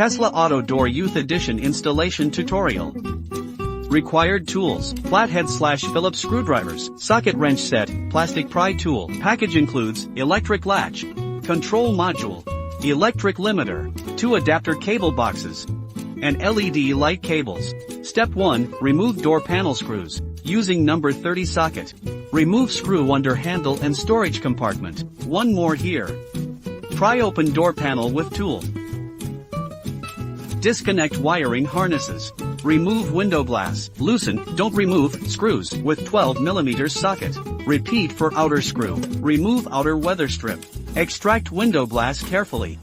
Tesla Auto Door Youth Edition Installation Tutorial. Required tools: flathead/Phillips screwdrivers, socket wrench set, plastic pry tool. Package includes electric latch, control module, electric limiter, 2 adapter cable boxes, and LED light cables. Step 1. Remove door panel screws. Using number 30 socket. Remove screw under handle and storage compartment. One more here. Pry open door panel with tool. Disconnect wiring harnesses. Remove window glass. Loosen, don't remove, screws with 12mm socket. Repeat for outer screw. Remove outer weather strip. Extract window glass carefully.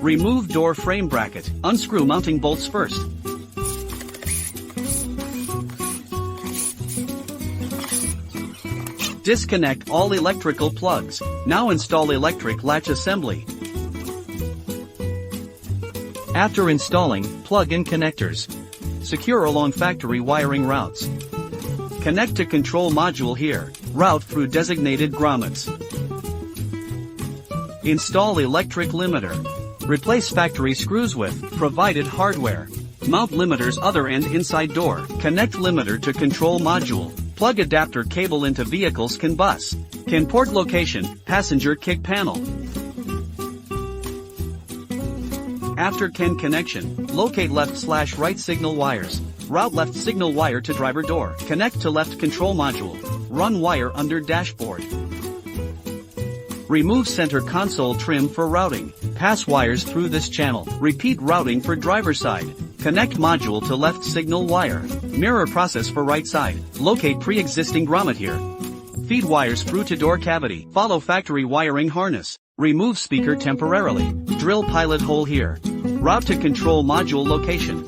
Remove door frame bracket. Unscrew mounting bolts first. Disconnect all electrical plugs. Now install electric latch assembly. After installing, plug in connectors. Secure along factory wiring routes. Connect to control module here. Route through designated grommets. Install electric limiter. Replace factory screws with provided hardware. Mount limiter's other end inside door. Connect limiter to control module. Plug adapter cable into vehicle's CAN bus. CAN port location, passenger kick panel. After CAN connection, locate left/right signal wires. Route left signal wire to driver door. Connect to left control module. Run wire under dashboard. Remove center console trim for routing. Pass wires through this channel. Repeat routing for driver side. Connect module to left signal wire. Mirror process for right side. Locate pre-existing grommet here. Feed wires through to door cavity. Follow factory wiring harness. Remove speaker temporarily. Drill pilot hole here. Route to control module location.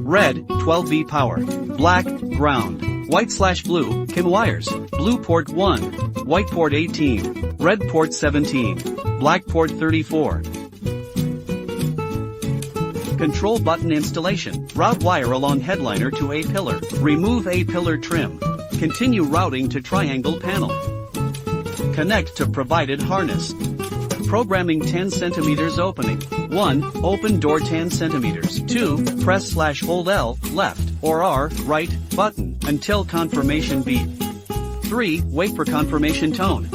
Red, 12V power. Black, ground. White/blue, CAN wires. Blue port 1. White port 18. Red port 17. Black port 34. Control button installation. Route wire along headliner to A pillar. Remove A pillar trim. Continue routing to triangle panel. Connect to provided harness. Programming 10 cm opening. 1. Open door 10 cm. 2. Press/hold L, left, or R, right, button, until confirmation beep. 3. Wait for confirmation tone.